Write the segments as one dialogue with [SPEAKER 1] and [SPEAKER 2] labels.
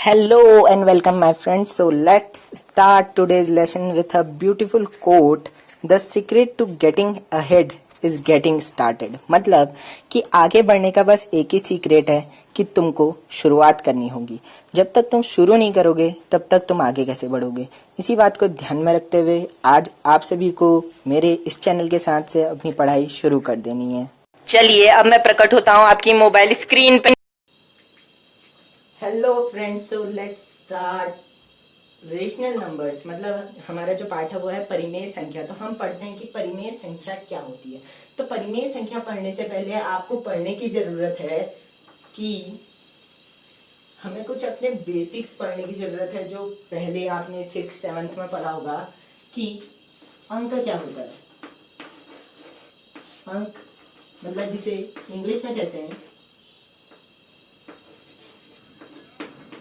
[SPEAKER 1] Hello and welcome my friends. So let's start today's lesson with a beautiful quote. The secret to getting ahead is getting started. मतलब कि आगे बढ़ने का बस एक ही secret है कि तुमको शुरुआत करनी होगी. जब तक तुम शुरू नहीं करोगे तब तक तुम आगे कैसे बढ़ोगे. इसी बात को ध्यान में रखते हुए आज आप सभी को मेरे इस चैनल के साथ से अपनी पढ़ाई शुरू कर देनी है. चलिए अब मैं प्रकट होता हूँ आपकी मोबाइल स्क्रीन पर. Hello friends, so let's start rational numbers. मतलब हमारा जो पाठ है वो है परिमेय संख्या. तो हम पढ़ते हैं कि परिमेय संख्या क्या होती है. तो परिमेय संख्या पढ़ने से पहले आपको पढ़ने की जरूरत है कि हमें कुछ अपने बेसिक्स पढ़ने की जरूरत है, जो पहले आपने 6th-7th में पढ़ा होगा कि अंक क्या होता है. अंक मतलब जिसे इंग्लिश में कहते हैं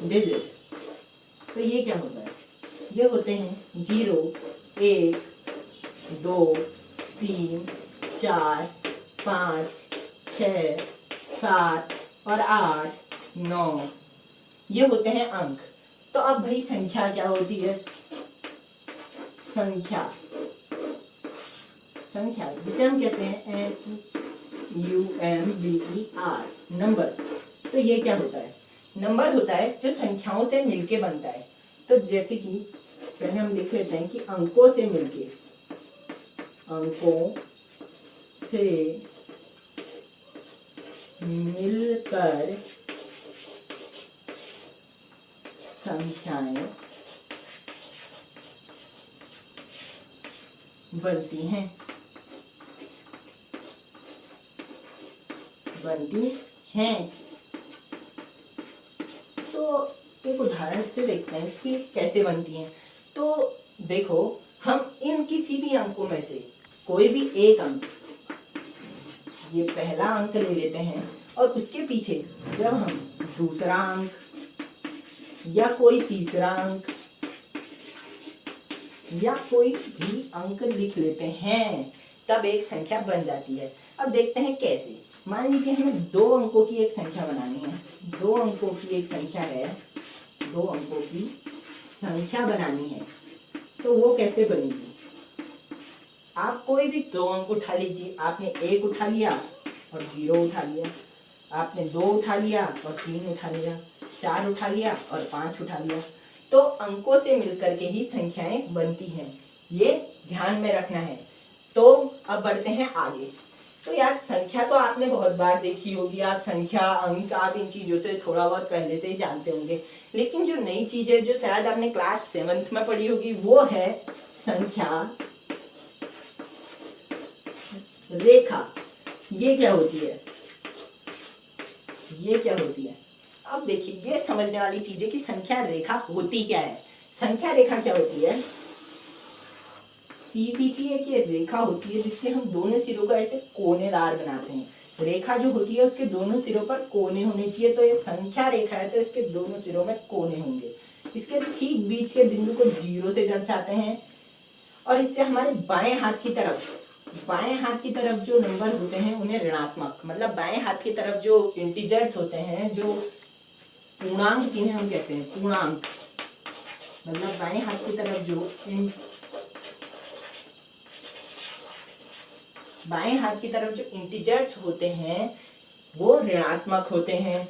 [SPEAKER 1] डिजिट. तो ये क्या होता है? ये होते हैं 0, 1, 2, 3, 4, 5, 6, 7 और 8, 9. ये होते हैं अंक. तो अब भाई संख्या क्या होती है? संख्या जिसे हम कहते हैं NUMBER, नंबर. तो ये क्या होता है? नंबर होता है जो संख्याओं से मिलके बनता है. तो जैसे कि पहले हम लिख लेते हैं कि अंकों से मिलकर संख्याएं बनती हैं. तो एक उदाहरण से देखते हैं कि कैसे बनती हैं. तो देखो, हम इन किसी भी अंकों में से कोई भी एक अंक, ये पहला अंक ले लेते हैं और उसके पीछे जब हम दूसरा अंक या कोई तीसरा अंक या कोई भी अंक लिख लेते हैं तब एक संख्या बन जाती है. अब देखते हैं कैसे. मान लीजिए हमें 2 अंकों की एक संख्या बनानी है. 2 अंकों की एक संख्या है, 2 अंकों की संख्या बनानी है. तो वो कैसे बनेगी? आप कोई भी 2 अंक उठा लीजिए. आपने 1 उठा लिया और 0 उठा लिया. आपने 2 उठा लिया और 3 उठा लिया. 4 उठा लिया और 5 उठा लिया. तो अंकों से मिलकर के ही संख्याएं बनती हैं. ये ध्यान में रखना है. तो अब बढ़ते हैं आगे. तो यार संख्या तो आपने बहुत बार देखी होगी. आप संख्या, अंक, आप इन चीजों से थोड़ा बहुत पहले से ही जानते होंगे. लेकिन जो नई चीज है जो शायद आपने क्लास 7th में पढ़ी होगी वो है संख्या रेखा. ये क्या होती है? अब देखिए, ये समझने वाली चीज है कि संख्या रेखा होती क्या है. संख्या रेखा क्या होती है? सीधी सी एक ये रेखा होती है जिसके हम दोनों सिरों को ऐसे कोनेदार बनाते हैं. रेखा जो होती है उसके दोनों सिरों पर कोने होने चाहिए. तो ये संख्या रेखा है तो इसके दोनों सिरों में कोने होंगे. इसके ठीक बीच के बिंदु को 0 से दर्शाते हैं. और इससे हमारे बाएं हाथ की तरफ जो नंबर होते हैं उन्हें ऋणात्मक, मतलब बाएं हाथ की तरफ जो इंटीजर्स होते हैं, जो पूर्णांक जिन्हें हम कहते हैं पूर्णांक, मतलब बाएं हाथ की तरफ जो इंटीजर्स होते हैं वो ऋणात्मक होते हैं.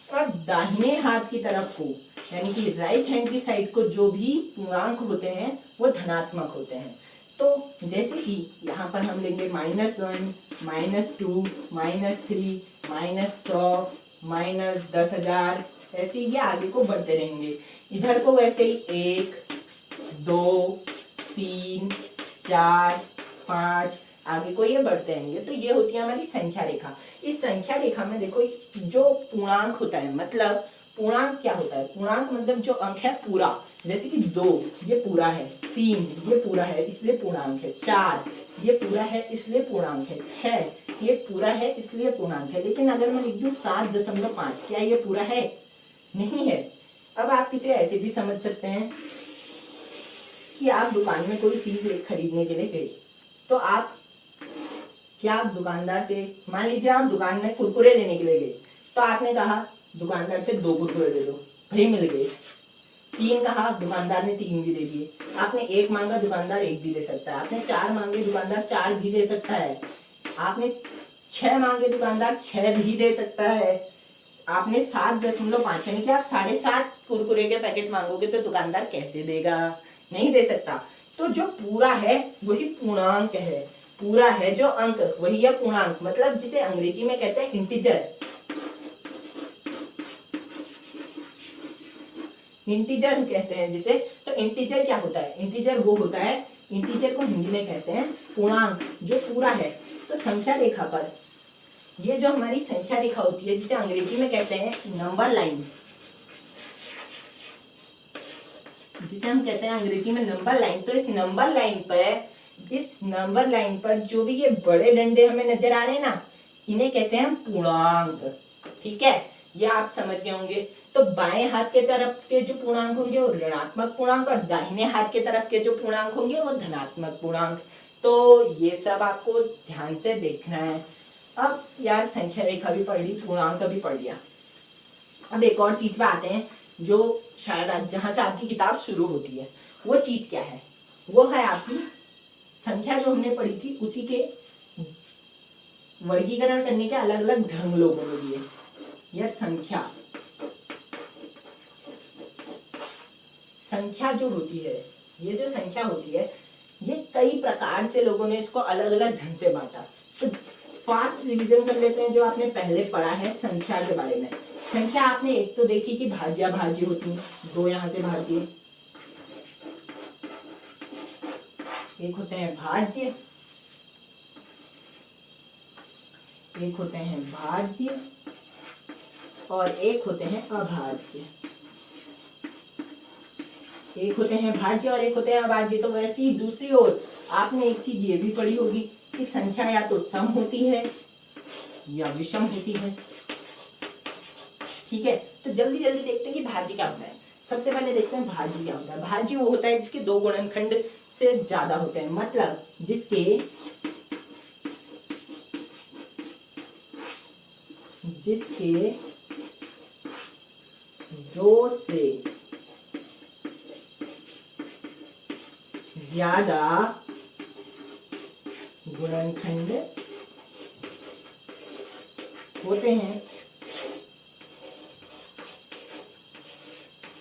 [SPEAKER 1] और दाहिने हाथ की तरफ को, यानी कि राइट हैंड की साइड को जो भी पूर्णांक होते हैं वो धनात्मक होते हैं. तो जैसे कि यहाँ पर हम लेंगे -1, -2, -3, -100, -10,000. ऐसे ये आगे को बढ़ते रहेंगे. इधर को वैसे ही 1, 2, 3, 4, 5 आगे को ये बढ़ते रहेंगे. तो ये होती है हमारी संख्या रेखा. इस संख्या रेखा में देखो जो पूर्णांक होता है, मतलब पूर्णांक क्या होता है? पूर्णांक मतलब जो अंक है पूरा. जैसे कि 2 ये पूरा है, 3 ये पूरा है इसलिए पूर्णांक है, 4 ये पूरा है इसलिए पूर्णांक है, 6 ये पूरा है इसलिए पूर्णांक है. लेकिन अगर मैं लिख दूं 7.5, क्या ये पूरा है? नहीं है. अब आप इसे ऐसे भी समझ सकते हैं कि आप दुकान में कोई चीज खरीदने के लिए गए. तो आप दुकानदार से, मान लीजिए आप दुकान में कुरकुरे लेने के लिए गए. तो आपने कहा दुकानदार से 2 कुरकुरे दे दो. भाई मिल गए. 3 कहा, दुकानदार ने 3 भी दे दिए। आपने 1 मांगा, दुकानदार 1 भी दे सकता है। आपने 4 मांगे, दुकानदार 4 भी दे सकता है। आपने 6 मांगे, दुकानदार 6 भी दे सकता है। आपने 7.5 यानी कि आप 7.5 कुरकुरे के पैकेट मांगोगे तो दुकानदार कैसे देगा? नहीं दे सकता। तो जो पूरा है वही पूर्णांक है। पूरा है जो अंक वही है पूर्णांक, मतलब जिसे अंग्रेजी में कहते हैं इंटीजर। इंटीजर कहते हैं जिसे। तो इंटीजर क्या होता है? इंटीजर वो होता है, इंटीजर को हिंदी में कहते हैं पूर्णांक, जो पूरा है। तो संख्या रेखा पर ये जो हमारी संख्या रेखा होती है जिसे अंग्रेजी में कहते हैं नंबर लाइन, जिसे हम कहते हैं अंग्रेजी में नंबर लाइन। तो इस नंबर लाइन पर जो भी ये बड़े डंडे हमें नजर आ रहे हैं ना, इन्हें कहते हैं पूर्णांक। ठीक है, ये आप समझ गए होंगे। तो बाएं हाथ के तरफ के जो पूर्णांक होंगे वो ऋणात्मक पूर्णांक, और दाहिने हाथ के तरफ के जो पूर्णांक होंगे वो धनात्मक पूर्णांक। तो ये सब आपको ध्यान से देखना है। अब यार संख्या रेखा भी पढ़ ली, पूर्णांक भी पढ़ लिया। अब एक और चीज पे आते हैं जो शायद जहां से आपकी किताब शुरू होती है। वो चीज क्या है? वो है आपकी संख्या जो हमने पढ़ी थी, उसी के वर्गीकरण करने के अलग अलग ढंग लोगों ने दिए। यार संख्या जो होती है, ये जो संख्या होती है, ये कई प्रकार से लोगों ने इसको अलग अलग ढंग से बांटा। तो फास्ट रिवीजन कर लेते हैं जो आपने पहले पढ़ा है संख्या के बारे में। संख्या आपने एक तो देखी कि भाज्य भाज्य होती है, 2 यहां से भाग दिए। एक होते हैं भाज्य, एक होते हैं भाज्य, और एक होते हैं अभाज्य। एक होते हैं भाज्य और एक होते हैं अभाज्य। तो वैसे ही दूसरी ओर आपने एक चीज ये भी पढ़ी होगी कि संख्या या तो सम होती है या विषम होती है। ठीक है, तो जल्दी जल्दी देखते हैं कि भाज्य क्या होता है। सबसे पहले देखते हैं भाज्य क्या होता है। भाज्य वो होता है जिसके 2 गुणनखंड से ज्यादा होते हैं, मतलब जिसके 2 से ज्यादा गुणनखंड होते हैं,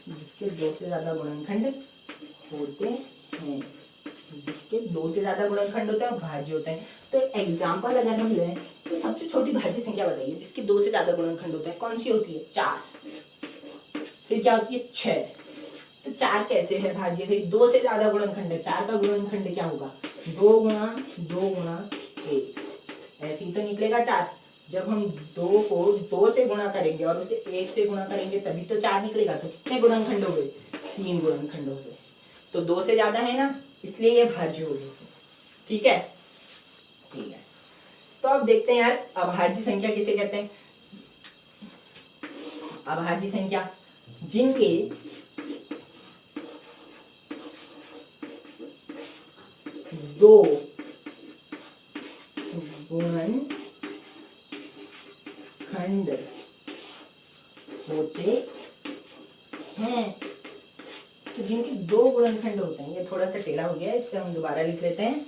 [SPEAKER 1] जिसके 2 से ज्यादा गुणनखंड होते हैं, जिसके 2 से ज्यादा गुणनखंड होते हैं भाज्य होते हैं। तो एग्जांपल अगर हम लें तो सबसे छोटी भाज्य संख्या बताइए जिसके 2 से ज्यादा गुणनखंड होते हैं, कौन सी होती है? 4। फिर क्या होती है? 6। तो 4 कैसे है भाज्य? भाई 2 से ज्यादा गुणनखंड है, 4 का गुणनखंड क्या होगा? 2 गुणा 2 गुणा 1, ऐसे ही तो निकलेगा 4। जब हम 2 को 2 से गुणा करेंगे और उसे 1 से गुणा करेंगे तभी तो 4 निकलेगा। तो कितने गुणनखंड हो गए? 3 गुणनखंड हो गए। तो 2 से ज्यादा है ना, इसलिए ये भाज्य हो गई। ठीक है, ठीक है। तो अब देखते हैं यार अभाज्य संख्या किसे कहते हैं। अभाज्य संख्या जिनके 2 गुणनखंड होते हैं। तो जिनके 2 गुणनखंड होते हैं, ये थोड़ा सा टेढ़ा हो गया, इससे हम दोबारा लिख लेते हैं।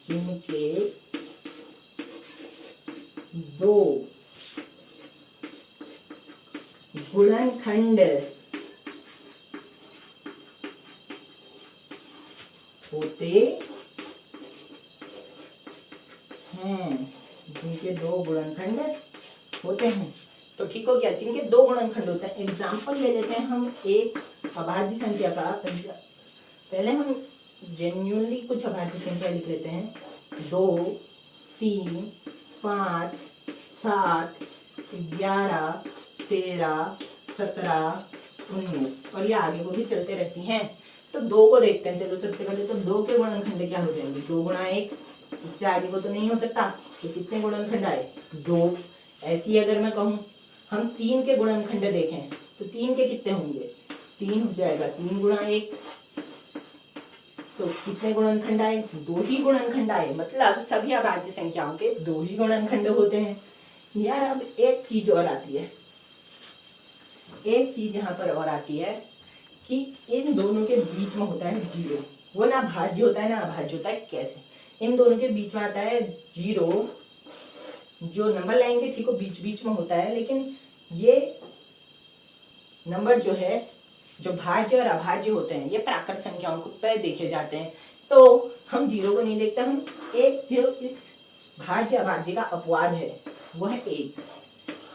[SPEAKER 1] जिनके 2 गुणनखंड होते हैं, जिनके 2 गुणनखंड होते हैं। तो ठीक हो गया, जिनके 2 गुणनखंड होते हैं। एग्जाम्पल ले लेते हैं हम एक अभाज्य संख्या का। पहले हम जेन्युइनली कुछ अभाज्य संख्या लिख लेते हैं। 2, 3, 5, 7, 11, 13, 17, 19 और ये आगे को भी चलते रहती हैं। तो 2 को देखते हैं। चलो सबसे पहले तो 2 के गुणनखंड क्या हो जाएंगे? 2 गुणा 1, इससे आगे को तो नहीं हो सकता। तो कितने गुणनखंड आए? 2। ऐसी अगर मैं कहूँ हम 3 के गुणनखंड देखें तो 3 के कितने होंगे? 3 हो जाएगा। 3 गुणा 1, तो कितने गुणनखंड आए? 2 ही गुणनखंड आए। मतलब सभी अभाज्य संख्याओं के 2 ही गुणनखंड होते हैं। यार अब एक चीज और आती है, एक चीज यहाँ पर और आती है कि इन दोनों के बीच में होता है जीरो। वो ना भाज्य होता है ना अभाज्य होता है। कैसे? इन दोनों के बीच में आता है जीरो, जो नंबर लाइन के ठीक बीच बीच में होता है, लेकिन ये नंबर जो है, जो भाज्य और अभाज्य होते हैं, ये प्राकृत संख्याओं को पे देखे जाते हैं। तो हम जीरो को नहीं देखते, हम एक जो इस भाज्य अभाज्य का अपवाद है वो है एक,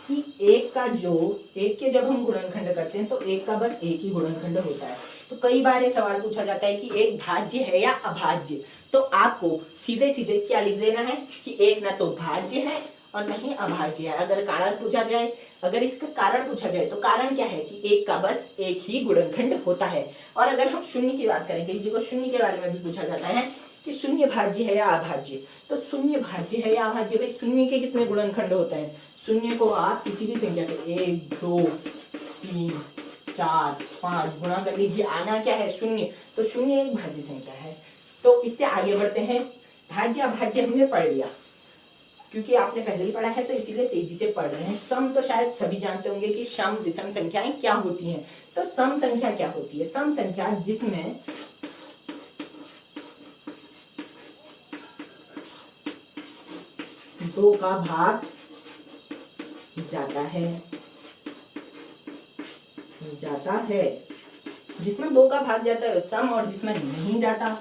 [SPEAKER 1] कि एक का जो एक के जब हम गुणनखंड करते हैं तो एक का बस एक ही गुणनखंड होता है। तो कई बार ये सवाल पूछा जाता है कि एक भाज्य है या अभाज्य, तो आपको सीधे सीधे क्या लिख देना है कि एक ना तो भाज्य है और नहीं अभाज्य है। अगर कारण पूछा जाए, अगर इसका कारण पूछा जाए तो कारण क्या है कि एक का बस एक ही गुणनखंड होता है। और अगर हम शून्य की बात करें, किसी को शून्य के बारे में भी पूछा जाता है कि शून्य भाज्य है या अभाज्य, तो शून्य भाज्य है या अभाज्य, भाई शून्य के कितने गुणनखंड होते हैं? शून्य को आप किसी भी संख्या से 1 2 3 4 5 गुणा कर लीजिए, आना क्या है? शून्य। तो शून्य एक भाज्य संख्या है। तो इससे आगे बढ़ते हैं। भाज्य अभाज्य हमने पढ़ लिया, क्योंकि आपने पहले ही पढ़ा है तो इसीलिए तेजी से पढ़ रहे हैं। सम तो शायद सभी जानते होंगे कि सम विषम संख्याएं क्या होती हैं। तो सम संख्या क्या होती है? सम संख्या जिसमें दो का भाग जाता है, जिसमें दो का भाग जाता है सम, और जिसमें नहीं जाता,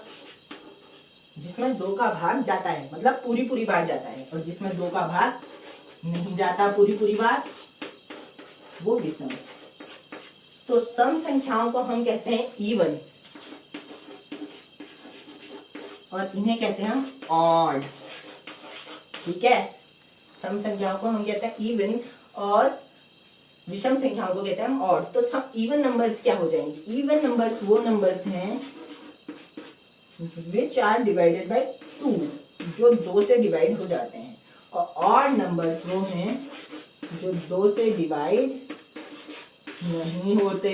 [SPEAKER 1] जिसमें दो का भाग जाता है मतलब पूरी बार जाता है, और जिसमें दो का भाग नहीं जाता पूरी बार, वो विषम। तो सम संख्याओं को हम कहते हैं इवन, और इन्हें कहते हैं हम ऑड। ठीक है, सम संख्याओं को हम कहते हैं इवन और विषम संख्याओं को कहते हैं हम ऑड। तो सब इवन नंबर्स क्या हो जाएंगे? इवन नंबर्स वो नंबर्स हैं which are divided by 2, जो 2 से डिवाइड हो जाते हैं, और ऑड नंबर्स वो हैं जो 2 से डिवाइड नहीं होते।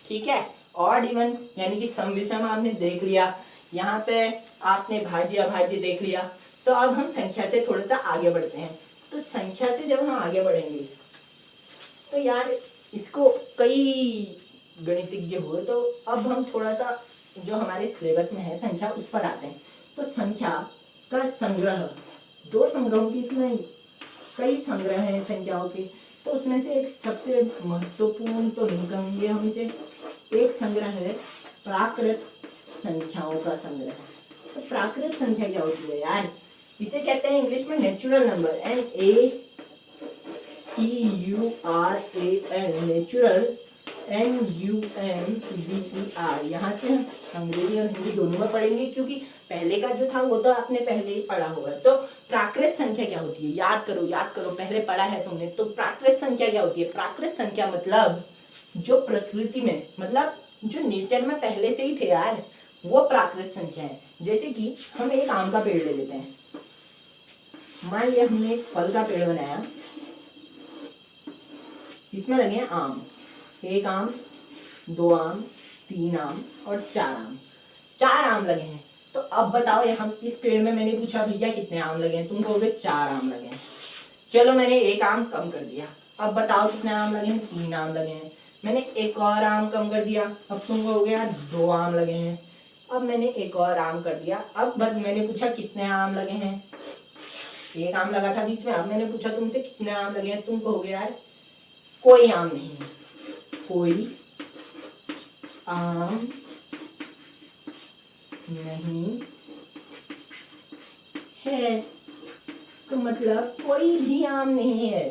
[SPEAKER 1] ठीक है, ऑड इवन यानी कि सम विषम आपने देख लिया, यहाँ पे आपने भाज्य अभाज्य देख लिया। तो अब हम संख्या से थोड़ा सा आगे बढ़ते हैं। तो संख्या से जब हम आगे बढ़ेंगे तो यार इसको कई गणितज्ञ हुए, तो अब हम थोड़ा सा जो हमारे सिलेबस में है संख्या उस पर आते हैं। तो संख्या का संग्रह, दो संग्रहों की, इसमें कई संग्रह हैं संख्याओं के, तो उसमें से एक सबसे महत्वपूर्ण तो नहीं कहेंगे हम इसे, एक संग्रह है प्राकृत संख्याओं का संग्रह। तो प्राकृत संख्या क्या होती है यार? इसे कहते हैं इंग्लिश में natural number, NATURAL, natural NUMBER। यहाँ से हम अंग्रेजी और हिंदी दोनों में पढ़ेंगे, क्योंकि पहले का जो था वो तो आपने पहले ही पढ़ा होगा। तो प्राकृत संख्या क्या होती है? याद करो, पहले पढ़ा है तुमने। तो प्राकृत संख्या क्या होती है? प्राकृत संख्या मतलब जो प्रकृति में, मतलब जो नेचर में पहले से ही थे यार, वो प्राकृत संख्या है। जैसे कि हम एक आम का पेड़ ले लेते हैं, मान लिया हमने एक फल का पेड़ बनाया, इसमें लगे हैं आम, 1 आम, 2 आम, 3 आम और 4 आम। 4 आम लगे हैं। तो अब बताओ, हम इस पेड़ में मैंने पूछा भैया कितने आम लगे हैं, तुम कहोगे 4 आम लगे हैं। चलो मैंने 1 आम कम कर दिया, अब बताओ कितने आम लगे हैं? 3 आम लगे हैं। मैंने एक और आम कम कर दिया, अब तुम कहोगे यार 2 आम लगे हैं। अब मैंने एक और आम कर दिया, अब मैंने पूछा कितने आम लगे हैं? 1 आम लगा था बीच में, अब मैंने पूछा तुमसे कितने आम लगे हैं, तुम कहोगे यार कोई आम नहीं है, कोई आम नहीं है। तो मतलब कोई भी आम नहीं है,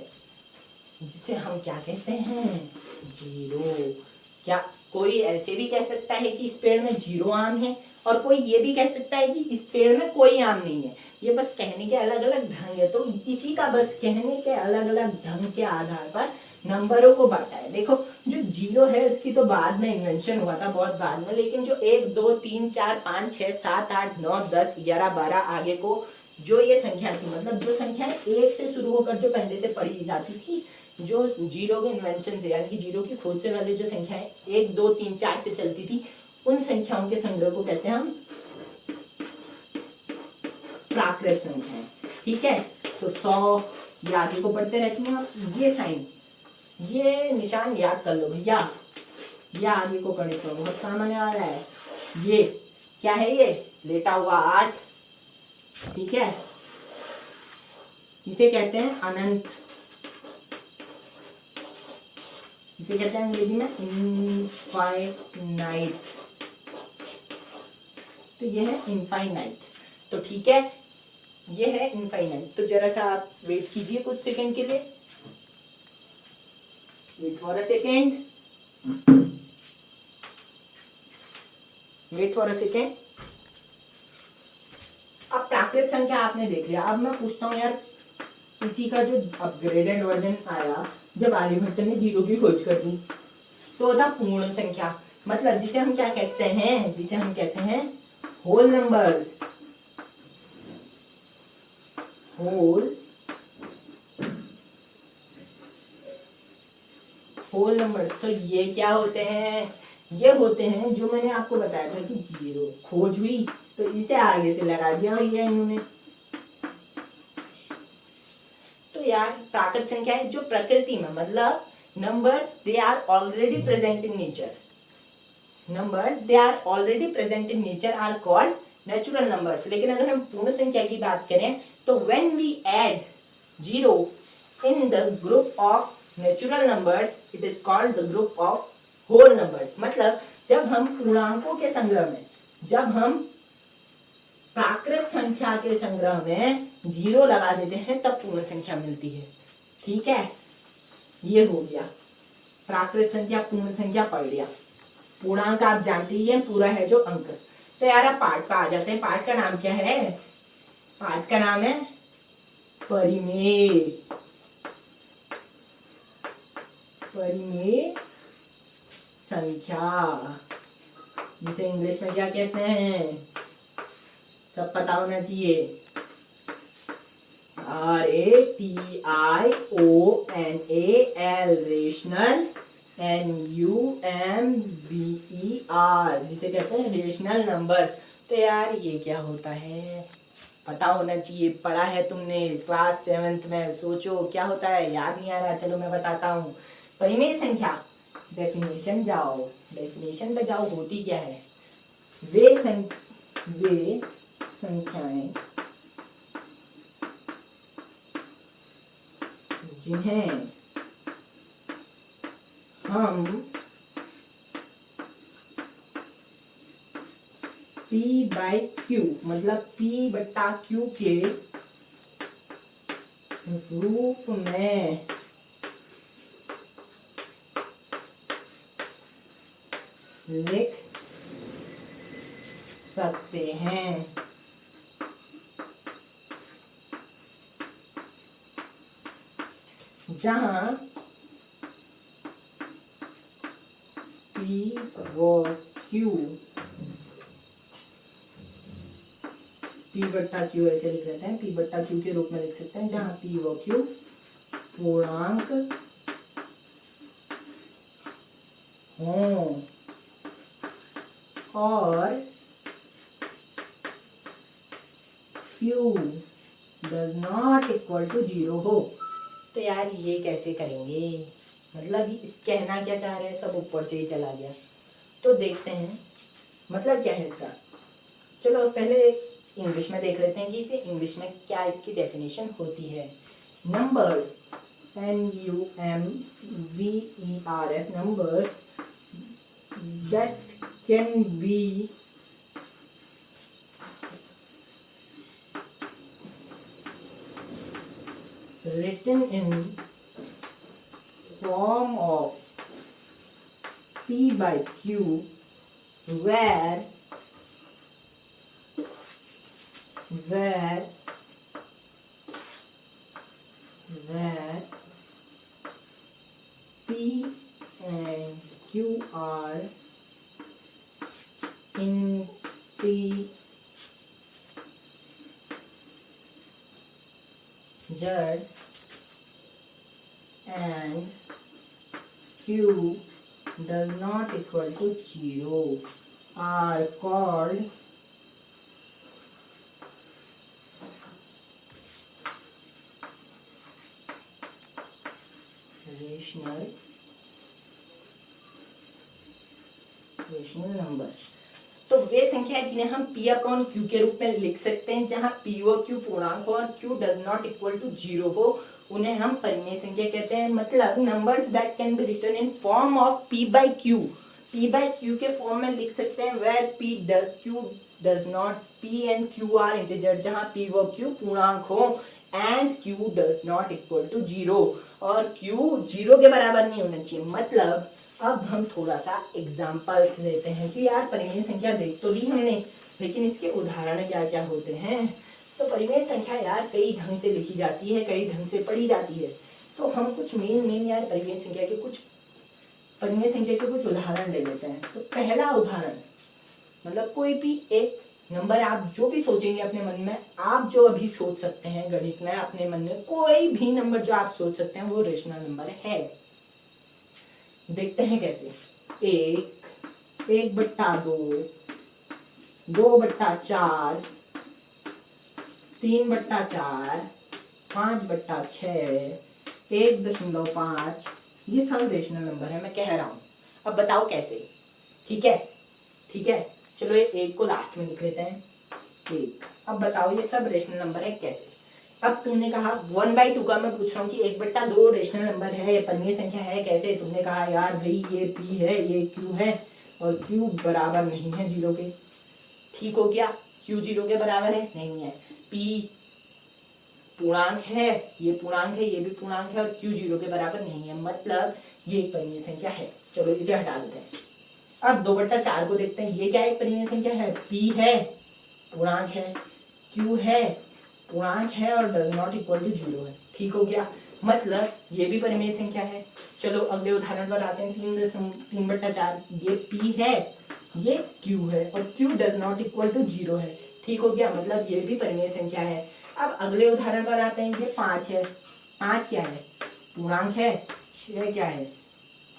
[SPEAKER 1] जिसे हम क्या कहते हैं? जीरो। क्या कोई ऐसे भी कह सकता है कि इस पेड़ में 0 आम है, और कोई ये भी कह सकता है कि इस पेड़ में कोई आम नहीं है। ये बस कहने के अलग अलग ढंग है। तो इसी का बस कहने के अलग अलग ढंग के आधार पर नंबरों को बांटा है। देखो जो 0 है उसकी तो बाद में इन्वेंशन हुआ था, बहुत बाद में, लेकिन जो 1 2 3 4 5 6 7 8 9 10 11 12 आगे को जो ये संख्या थी, मतलब जो संख्या 1 से शुरू होकर जो पहले से पढ़ी जाती थी, जो 0 के इन्वेंशन से यानी कि 0 की खोज से वाले जो संख्याएं 1 2 3 4 से चलती थी, उन संख्याओं के संग्रह को कहते हैं हम प्राकृत संख्याएं। ठीक है, तो 100 ये आगे को बढ़ते रहती हैं। ये साइन ये निशान याद कर लो भैया, ये आगे को गणित में बहुत काम आने वाला है। ये क्या है, ये लेटा हुआ 8, ठीक है, इसे कहते हैं अनंत, इसे कहते हैं अंग्रेजी में इनफाइनाइट, तो ये है इनफाइनाइट। तो ठीक है, ये है इनफाइनाइट। तो जरा सा आप वेट कीजिए कुछ सेकंड के लिए, wait for a second, wait for a second. अब प्राकृत संख्या आपने देख लिया। अब मैं पूछता हूँ यार, इसी का जो अपग्रेडेड वर्जन आया जब आर्यभट्ट ने जीरो की खोज कर दी, तो था पूर्ण संख्या, मतलब जिसे हम क्या कहते हैं, जिसे हम कहते हैं होल नंबर्स, होल नंबर्स। तो ये क्या होते हैं, ये होते हैं जो मैंने आपको बताया था कि जीरो खोज हुई तो इसे आगे से लगा दिया भैया इन्होंने। तो यार प्राकृत संख्या है जो प्रकृति में, मतलब numbers they are already present in nature, numbers they are already present in nature are called natural numbers. लेकिन अगर हम पूर्ण संख्या की बात करें तो when we add zero in the group of natural numbers it is called the group of whole numbers. मतलब जब हम पूर्णांकों के संग्रह में, जब हम प्राकृत संख्या के संग्रह में जीरो लगा देते हैं तब पूर्ण संख्या मिलती है, ठीक है। ये हो गया प्राकृत संख्या, पूर्ण संख्या पढ़ लिया। पूर्णांक आप जानते ही हैं, पूरा है जो अंक। तो यार आप पाठ पर आ जाते हैं। पाठ का नाम क्या है, पाठ का नाम है परिमेय, परिमेय संख्या, जिसे इंग्लिश में क्या कहते हैं, सब पता होना चाहिए, RATIONAL, रेशनल, NUMBER, जिसे कहते हैं रेशनल नंबर। तो यार ये क्या होता है, पता होना चाहिए, पढ़ा है तुमने क्लास 7th में। सोचो क्या होता है, याद नहीं आ रहा, चलो मैं बताता हूँ। परिमेय संख्या, डेफिनेशन जाओ, डेफिनेशन पे जाओ, होती क्या है, वे संख्याएं जिन्हें हम P/Q, मतलब P/Q के रूप में लिख सकते हैं। जहां P व Q, P/Q ऐसे लिख सकते हैं, P/Q के रूप में लिख सकते हैं, जहां P व Q पूर्णांक हों और Q does not equal to 0 हो। तो यार ये कैसे करेंगे, मतलब इस कहना क्या चाह रहे हैं, सब ऊपर से ही चला गया। तो देखते हैं मतलब क्या है इसका। चलो पहले इंग्लिश में देख लेते हैं कि इसे इंग्लिश में क्या इसकी डेफिनेशन होती है। Numbers, NUMBERS, numbers that can be written in form of P/Q where P and Q are integers and Q does not equal to 0 are called rational number. तो वे संख्या है जिन्हें हम p अपॉन q के रूप में लिख सकते हैं, जहां p व q पूर्णांक हो और q does not equal to 0 हो, उन्हें हम परिमेय संख्या कहते हैं। मतलब numbers that can be written in form of p by q, p by q के फॉर्म में लिख सकते हैं, where q does not, p and q are integer, जहां p व q पूर्णांक हो, and q does not equal to 0, और q 0 के बराबर नहीं होना चाहिए। मतलब अब हम थोड़ा सा एग्जाम्पल्स लेते हैं कि यार परिमेय संख्या देख तो ली हमने, लेकिन इसके उदाहरण क्या क्या होते हैं। तो परिमेय संख्या यार कई ढंग से लिखी जाती है, कई ढंग से पढ़ी जाती है। तो हम कुछ मेन यार परिमेय संख्या के कुछ उदाहरण ले लेते हैं। तो पहला उदाहरण, मतलब कोई भी एक नंबर आप जो भी सोचेंगे अपने मन में, आप जो अभी सोच सकते हैं गणित में अपने मन में कोई भी नंबर जो आप सोच सकते हैं वो रेशनल नंबर है। देखते हैं कैसे। 1/2, 2/4, 3/4, 5/6, 1.5, ये सब रेशनल नंबर है, मैं कह रहा हूं। अब बताओ कैसे। ठीक है, चलो ये 1 को लास्ट में लिख लेते हैं, 1। अब बताओ ये सब रेशनल नंबर है कैसे। अब तुमने कहा 1/2 का मैं पूछ रहा हूँ कि 1/2 रेशनल नंबर है, परिमेय संख्या है कैसे। तुमने कहा यार भाई ये p है, ये q है, और q बराबर नहीं है 0 के। ठीक हो गया, q 0 के बराबर है नहीं है, p पूर्णांक है, ये पूर्णांक है, ये भी पूर्णांक है, और q 0 के बराबर नहीं है, मतलब ये एक परिमेय संख्या है। चलो इसे हटा देते हैं। अब 2/4 को देखते हैं, ये क्या एक परिमेय संख्या है, p है, पूर्णांक है, q है, पूर्णांक है, और डज नॉट इक्वल टू 0 है। ठीक हो गया, मतलब ये भी परिमेय संख्या है। चलो अगले उदाहरण पर आते हैं। 3/4, ये p है, ये q है, और q does not equal to 0 है। ठीक हो गया, मतलब ये भी परिमेय संख्या है। अब अगले उदाहरण पर आते हैं। ये 5 है, 5 क्या है, पूर्णांक है, 6 क्या है,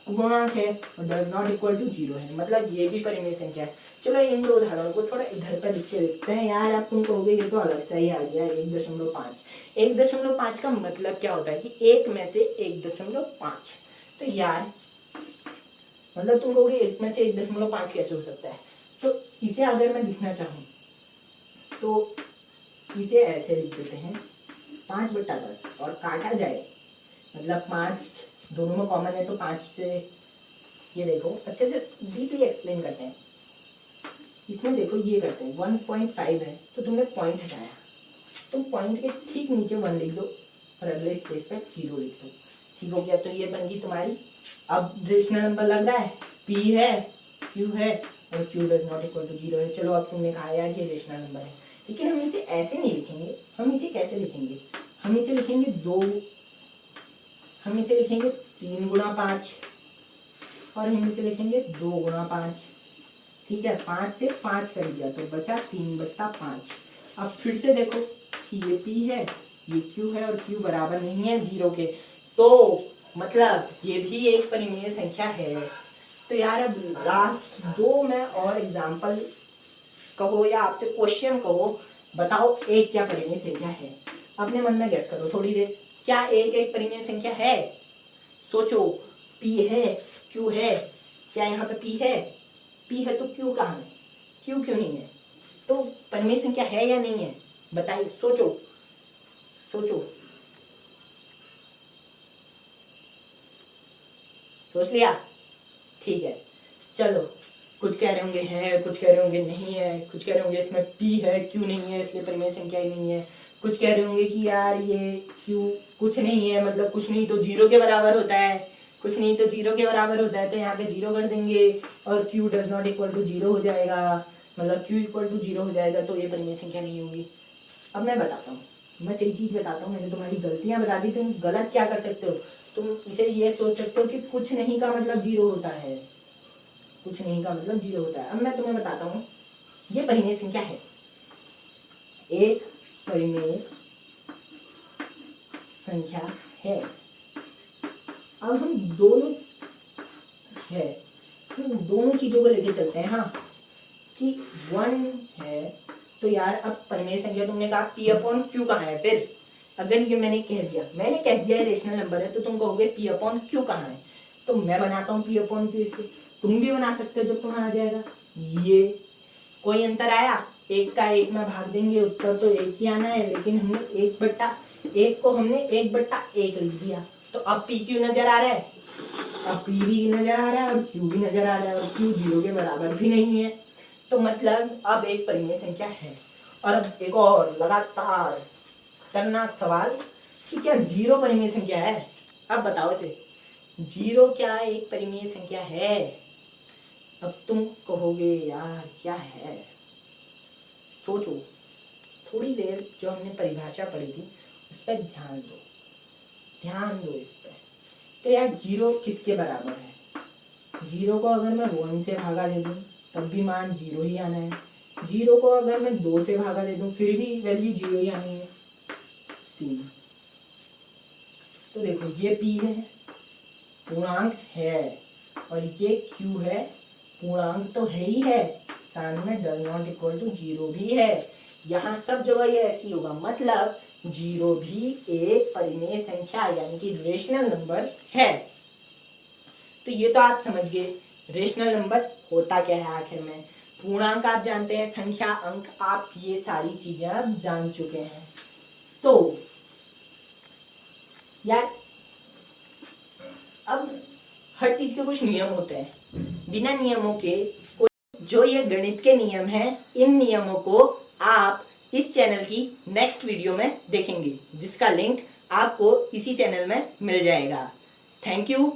[SPEAKER 1] पूर्णांक है, और डज नॉट इक्वल टू 0 है, मतलब ये भी परिमेय संख्या है। चलो इन दो उदाहरणों को थोड़ा इधर पर लिख के देखते हैं। यार आप तुम कहोगे ये तो अलग सा ही आ गया, 1.5। 1.5 का मतलब क्या होता है कि 1 में से 1.5। तो यार मतलब तुम कहोगे 1 में से 1.5 कैसे हो सकता है। तो इसे अगर मैं लिखना चाहूँ तो इसे ऐसे लिख देते हैं, 5/10, और काटा जाए मतलब 5 दोनों में कॉमन है, तो 5 से ये देखो अच्छे से डीपली एक्सप्लेन करते हैं। इसमें देखो ये करते हैं 1.5 है, तो तुमने पॉइंट हटाया, तुम पॉइंट के ठीक नीचे 1 लिख दो और अगले स्पेस पे 0 लिख दो। ठीक हो गया, तो ये बन गई तुम्हारी। अब रेशनल नंबर लग रहा है, p है, q है, और q does not equal to 0 है। चलो अब तुमने कहा यार ये रेशनल नंबर है, लेकिन हम इसे ऐसे नहीं लिखेंगे। हम इसे कैसे लिखेंगे, हम इसे लिखेंगे 3 गुणा 5, और हम इसे लिखेंगे 2 गुणा 5। ठीक है, 5 से 5 कर दिया तो बचा 3/5। अब फिर से देखो कि ये p है, ये q है, और q बराबर नहीं है 0 के, तो मतलब ये भी एक परिमेय संख्या है। तो यार अब लास्ट 2 में और एग्जाम्पल कहो या आपसे क्वेश्चन कहो, बताओ एक क्या परिमेय संख्या है। अपने मन में गैस करो थोड़ी देर, क्या एक परिमेय संख्या है। सोचो, p है, q है, क्या यहाँ पे p है, p है तो q कहाँ है, q क्यों नहीं है। तो परिमेय संख्या है या नहीं है, बताइए, सोचो। सोच लिया, ठीक है। चलो कुछ कह रहे होंगे है, कुछ कह रहे होंगे नहीं है, कुछ कह रहे होंगे इसमें p है, q नहीं है, इसलिए परिमेय संख्या ही नहीं है। कुछ कह रहे होंगे कि यार ये q कुछ नहीं है, मतलब कुछ नहीं तो 0 के बराबर होता है, कुछ नहीं तो 0 के बराबर होता है, तो यहाँ पे 0 कर देंगे और q does not equal to 0 हो जाएगा, मतलब q इक्वल टू 0 हो जाएगा, तो ये परिमेय संख्या नहीं होगी। अब मैं बताता हूँ, मैं सही चीज बताता हूँ, मैंने तुम्हारी गलतियां बता दी। तुम गलत क्या कर सकते हो, तुम इसे ये सोच सकते हो कि कुछ नहीं का मतलब 0 होता है, कुछ नहीं का मतलब 0 होता है। अब मैं तुम्हें बताता हूँ, ये परिमेय संख्या है, एक परिमेय संख्या है। अब हम दोनों चीजों को लेके चलते हैं। हाँ, कि 1 है तो यार अब परिमेय संख्या तुमने कहा p अपॉन q कहाँ है, फिर अगर ये मैंने कह दिया है रेशनल नंबर है, तो तुम कहोगे पी अपॉन क्यू कहाँ है, तो मैं बनाता हूँ पी अपॉन क्यू इसे, तुम भी बना सकते हो जब तुम्हें आ जाएगा। ये कोई अंतर आया? एक का एक में भाग देंगे, उत्तर तो एक ही आना है, लेकिन हमने 1/1 को हमने 1/1 लिख दिया, तो अब पी क्यू नजर आ रहा है, अब पी भी नजर आ रहा है और क्यू भी नजर आ रहा है, और क्यू 0 के बराबर भी नहीं है, तो मतलब अब एक परिमेय संख्या है। और अब एक और लगातार खतरनाक सवाल कि क्या 0 परिमेय संख्या है? अब बताओ इसे, 0 क्या एक परिमेय संख्या है? अब तुम कहोगे यार क्या है, सोचो थोड़ी देर, जो हमने परिभाषा पढ़ी थी उस पर ध्यान दो, इस पर। तो यार 0 किसके बराबर है? 0 को अगर मैं 1 से भागा दे दूं तब भी मान 0 ही आना है, 0 को अगर मैं 2 से भागा दे दूं फिर भी वैल्यू 0 ही आनी है, 3। तो देखो ये p है, पूर्णांक है, और ये q है, पूर्णांक तो है ही है, सामने डज नॉट इक्वल टू 0 भी है, यहाँ सब जगह ये ऐसी होगा, मतलब 0 भी एक परिमेय संख्या यानी कि रेशनल नंबर है। तो ये तो आप समझ गए रेशनल नंबर होता क्या है आखिर में, पूर्णांक आप जानते हैं, संख्या, अंक, आप ये सारी चीजें आप जान चुके हैं। तो यार अब हर चीज के कुछ नियम होते हैं, बिना नियमों के जो ये गणित के नियम हैं, इन नियमों को आप इस चैनल की नेक्स्ट वीडियो में देखेंगे, जिसका लिंक आपको इसी चैनल में मिल जाएगा। Thank you.